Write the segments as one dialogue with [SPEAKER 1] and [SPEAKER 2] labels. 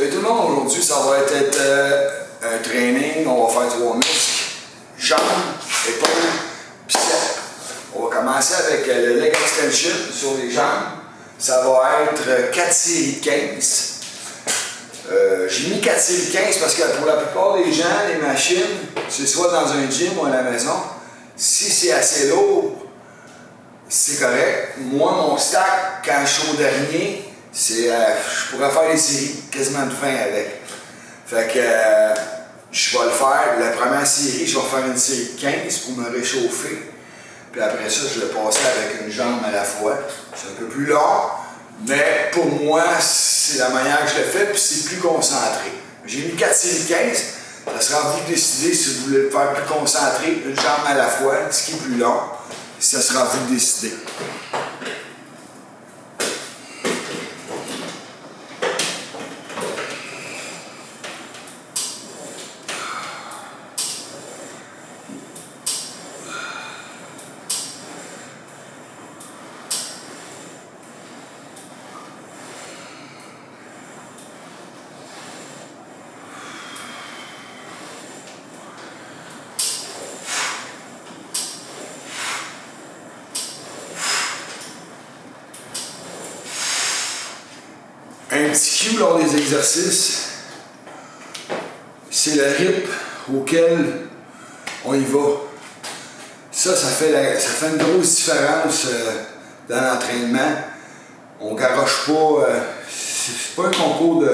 [SPEAKER 1] Salut tout le monde, aujourd'hui ça va être un training, on va faire 3 muscles, jambes, épaules, biceps. On va commencer avec le leg extension sur les jambes. Ça va être 4 séries de 15. J'ai mis 4 séries de 15 parce que pour la plupart des gens, les machines, c'est soit dans un gym ou à la maison. Si c'est assez lourd, c'est correct. Moi, mon stack, quand je suis au dernier, c'est, je pourrais faire des séries quasiment de 20 avec. Fait que je vais le faire. La première série, je vais faire une série de 15 pour me réchauffer. Puis après ça, je vais passer avec une jambe à la fois. C'est un peu plus long, mais pour moi, c'est la manière que je le fais, puis c'est plus concentré. J'ai mis 4 séries de 15. Ça sera à vous de décider si vous voulez le faire plus concentré, une jambe à la fois, ce qui est plus long. Ça sera à vous de décider. Un petit cue lors des exercices, c'est le rythme auquel on y va. Ça fait une grosse différence dans l'entraînement. On ne garoche pas, c'est pas un concours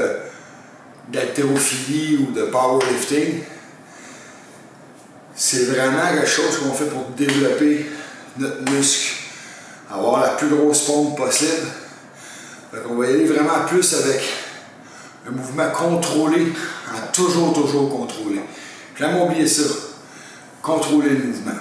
[SPEAKER 1] d'haltérophilie ou de powerlifting. C'est vraiment quelque chose qu'on fait pour développer notre muscle, avoir la plus grosse pompe possible. On va y aller vraiment plus avec un mouvement contrôlé, toujours contrôlé. Jamais oublier ça, contrôler le mouvement.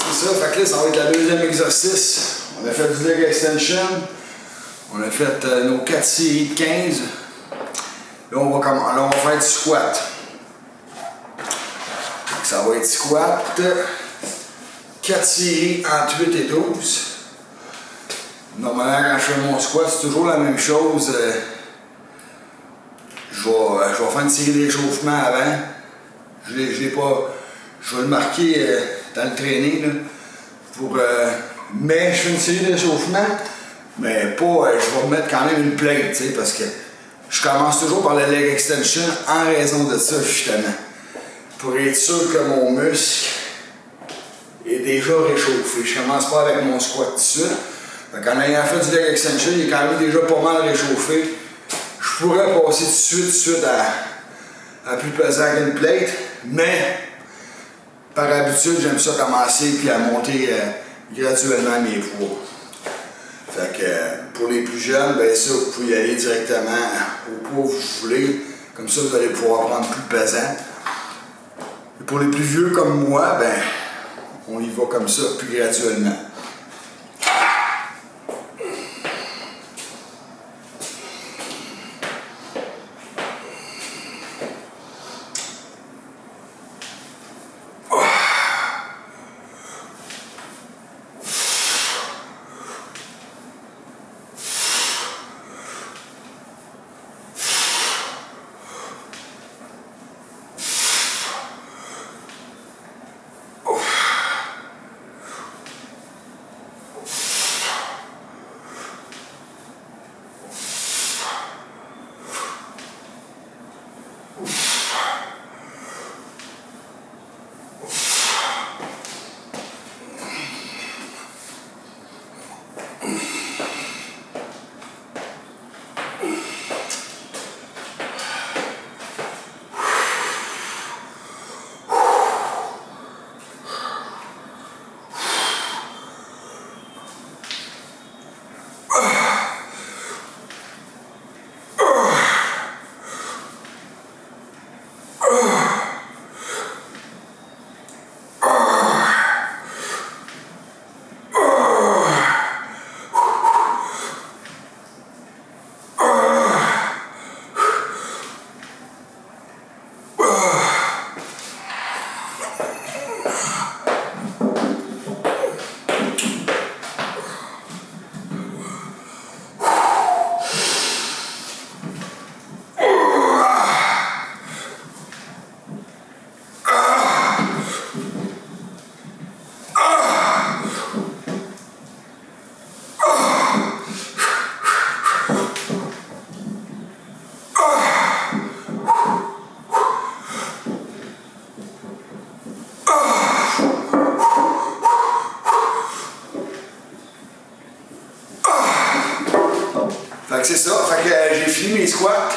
[SPEAKER 1] C'est ça, fait que là, ça va être le deuxième exercice. On a fait du leg extension. On a fait nos 4 séries de 15. Là, on va faire du squat. Donc, ça va être squat. 4 séries entre 8 et 12. Normalement, quand je fais mon squat, c'est toujours la même chose. Je vais faire une série d'échauffement avant. Je vais le marquer dans le training. Là, mais je fais une série d'échauffement, mais pas. Je vais mettre quand même une plate, parce que je commence toujours par le leg extension en raison de ça, justement. Pour être sûr que mon muscle est déjà réchauffé. Je commence pas avec mon squat tout de suite. En ayant fait du leg extension, il est quand même déjà pas mal réchauffé. Je pourrais passer tout de suite à plus pesant qu'une plate, mais par habitude, j'aime ça commencer puis à monter graduellement mes poids. Fait que pour les plus jeunes, ben ça, vous pouvez y aller directement au poids que vous voulez. Comme ça, vous allez pouvoir prendre plus pesant. Et pour les plus vieux comme moi, ben on y va comme ça, plus graduellement. Fait que c'est ça. Fait que j'ai fini mes squats.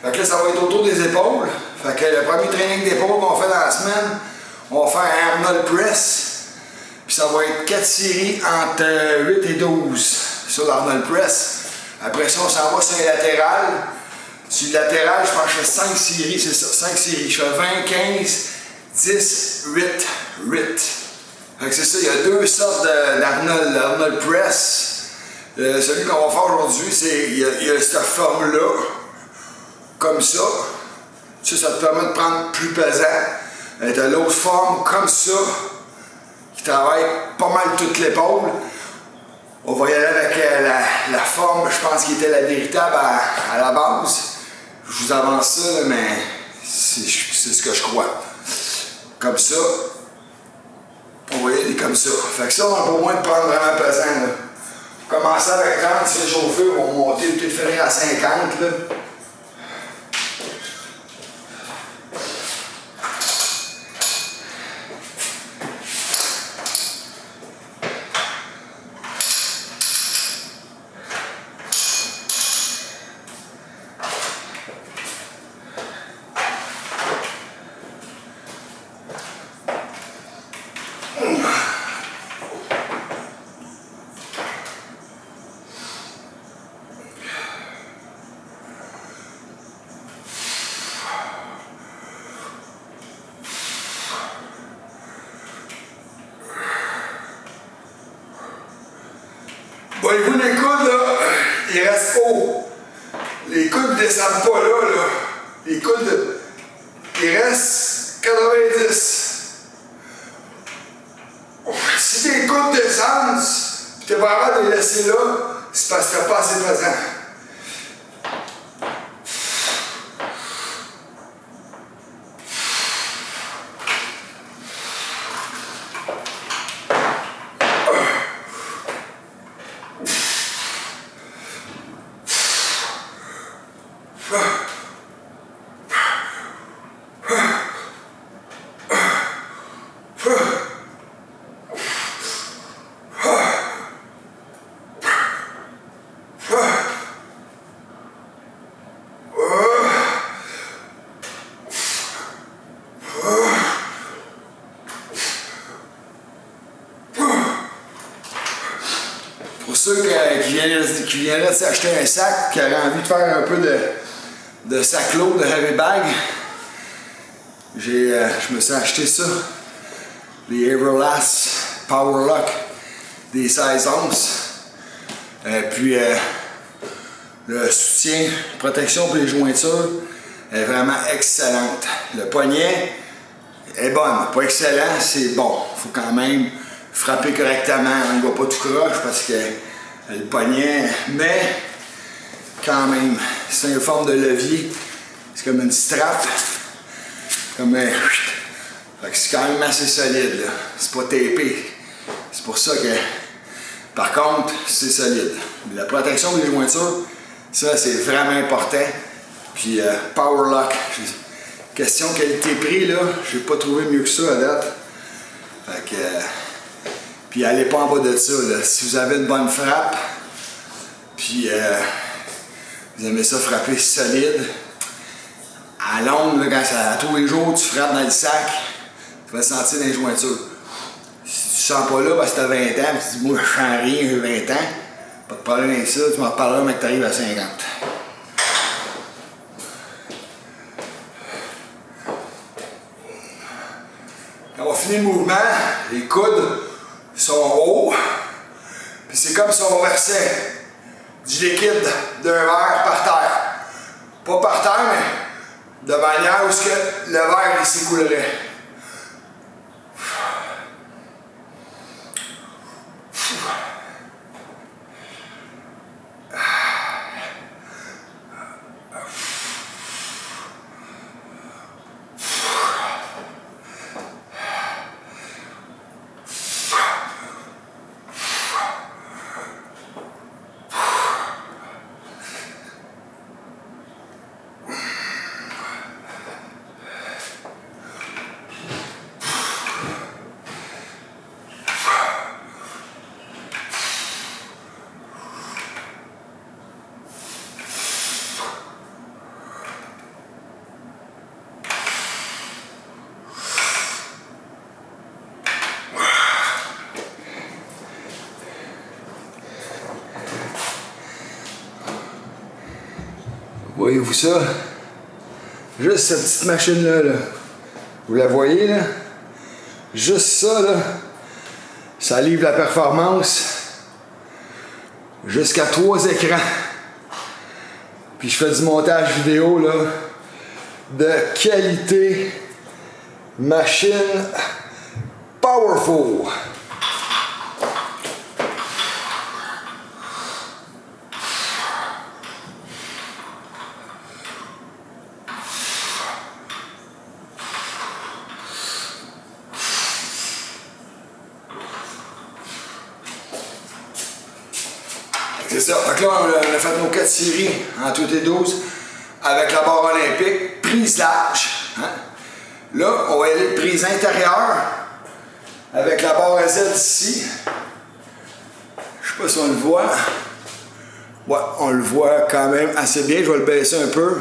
[SPEAKER 1] Fait que là, ça va être autour des épaules. Fait que le premier training d'épaule qu'on fait dans la semaine, on va faire un Arnold Press. Puis ça va être 4 séries entre 8 et 12 sur l'Arnold Press. Après ça, on s'en va sur les latérales. Sur le latéral, je pense que je fais 5 séries, c'est ça, 5 séries. Je fais 20, 15, 10, 8, 8. Fait que c'est ça, il y a deux sortes d'Arnold. L'Arnold Press. Celui qu'on va faire aujourd'hui, c'est il y a cette forme-là, comme ça. Ça te permet de prendre plus pesant. Tu as l'autre forme comme ça, qui travaille pas mal toute l'épaule. On va y aller avec la forme, je pense, qui était la véritable à la base. Je vous avance ça, là, mais c'est ce que je crois. Comme ça. On va y aller comme ça. Fait que ça, on n'a pas besoin de prendre vraiment pesant. Là. Commencer avec 30, c'est réchauffé, on va monter peut-être finir à 50. Là. Voyez-vous les coudes là, ils restent hauts. Les coudes ne descendent pas là. Les coudes, ils restent 90. Si tes coudes descendent, et tu n'es pas capable de les laisser là, c'est parce que tu n'as pas assez pesant. Pour ceux qui viendraient de s'acheter un sac, qui auraient envie de faire un peu de sac-load, de heavy bag, je me suis acheté ça. Les Everlast Power Lock des 16 onces. Puis le soutien, protection pour les jointures est vraiment excellente. Le poignet est bonne, pas excellent, c'est bon. Il faut quand même frapper correctement. On ne va pas tout croche parce que le poignet, mais quand même, c'est une forme de levier. C'est comme une strap. Comme un... Fait que c'est quand même assez solide, là. C'est pas tapé. C'est pour ça que, par contre, c'est solide. La protection des jointures, ça, c'est vraiment important. Puis, Power Lock. Question qualité-prix, là, j'ai pas trouvé mieux que ça à date. Fait que... puis, allez pas en bas de ça, là. Si vous avez une bonne frappe, puis vous aimez ça frapper solide, à longue, là, à tous les jours, tu frappes dans le sac, tu vas le sentir dans les jointures. Si tu ne sens pas là parce que tu as 20 ans, puis tu dis, moi, je sens rien, j'ai 20 ans, pas de problème avec ça, tu m'en reparleras, mais que tu arrives à 50. Quand on finit le mouvement, les coudes sont hauts, puis c'est comme si on versait du liquide d'un verre par terre. Pas par terre, mais de manière où le verre il s'écoulerait. Voyez-vous ça? Juste cette petite machine-là, là. Vous la voyez, là? Juste ça, là, ça livre la performance jusqu'à 3 écrans. Puis je fais du montage vidéo, là, de qualité. Machine powerful. C'est ça. Donc là, on a fait nos 4 séries en tout et 12 avec la barre olympique, prise large. Hein? Là, on va aller de prise intérieure avec la barre Z ici. Je sais pas si on le voit. Ouais, on le voit quand même assez bien. Je vais le baisser un peu.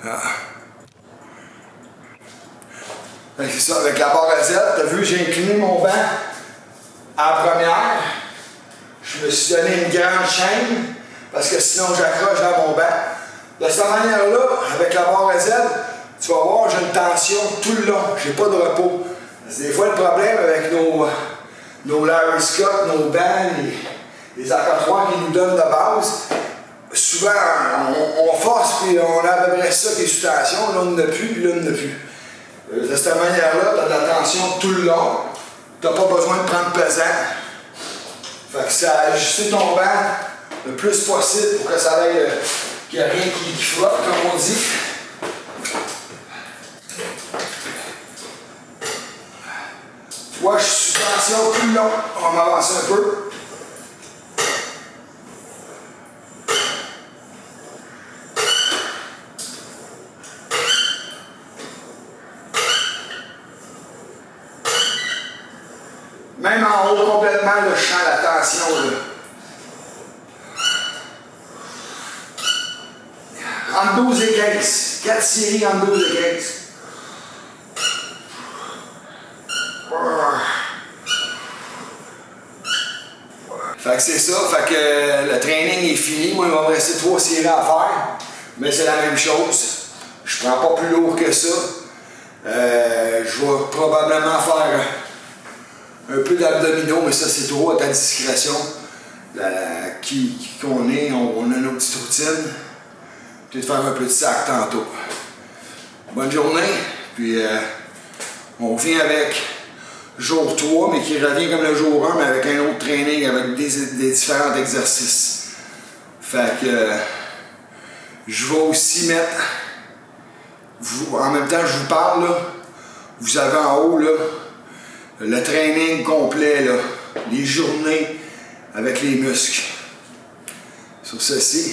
[SPEAKER 1] Ah. C'est ça, avec la barre Z, tu as vu, j'ai incliné mon banc à la première. Je me suis donné une grande chaîne parce que sinon j'accroche dans mon banc. De cette manière-là, avec la barre Z, tu vas voir, j'ai une tension tout le long. J'ai pas de repos. C'est des fois le problème avec nos Larry Scott, nos bancs, les accrotoirs qu'ils nous donnent de base. Souvent, on force puis on a à peu près ça qui est sous tension. Là, on n'en a plus, puis là, on n'en a plus. De cette manière-là, tu as de la tension tout le long. Tu n'as pas besoin de prendre pesant. Fait que c'est à ajuster ton banc le plus possible pour que ça aille, qu'il n'y ait rien qui flotte, comme on dit. Tu vois, je suis sous tension tout le long. On va m'avancer un peu. Même en haut complètement, là, je sens la tension. Là. Entre 12 et 15. 4 séries entre 12 et 15. Fait que c'est ça. Fait que le training est fini. Moi, il va me rester 3 séries à faire. Mais c'est la même chose. Je prends pas plus lourd que ça. Je vais probablement faire un peu d'abdominaux, mais ça c'est trop à ta discrétion. Qui qu'on est, on a nos petites routines. Peut-être faire un peu de sac tantôt. Bonne journée, puis on revient avec jour 3, mais qui revient comme le jour 1, mais avec un autre training, avec des différents exercices. Fait que je vais aussi mettre, en même temps je vous parle, là, vous avez en haut, là, le training complet, là, les journées avec les muscles. Sur ceci.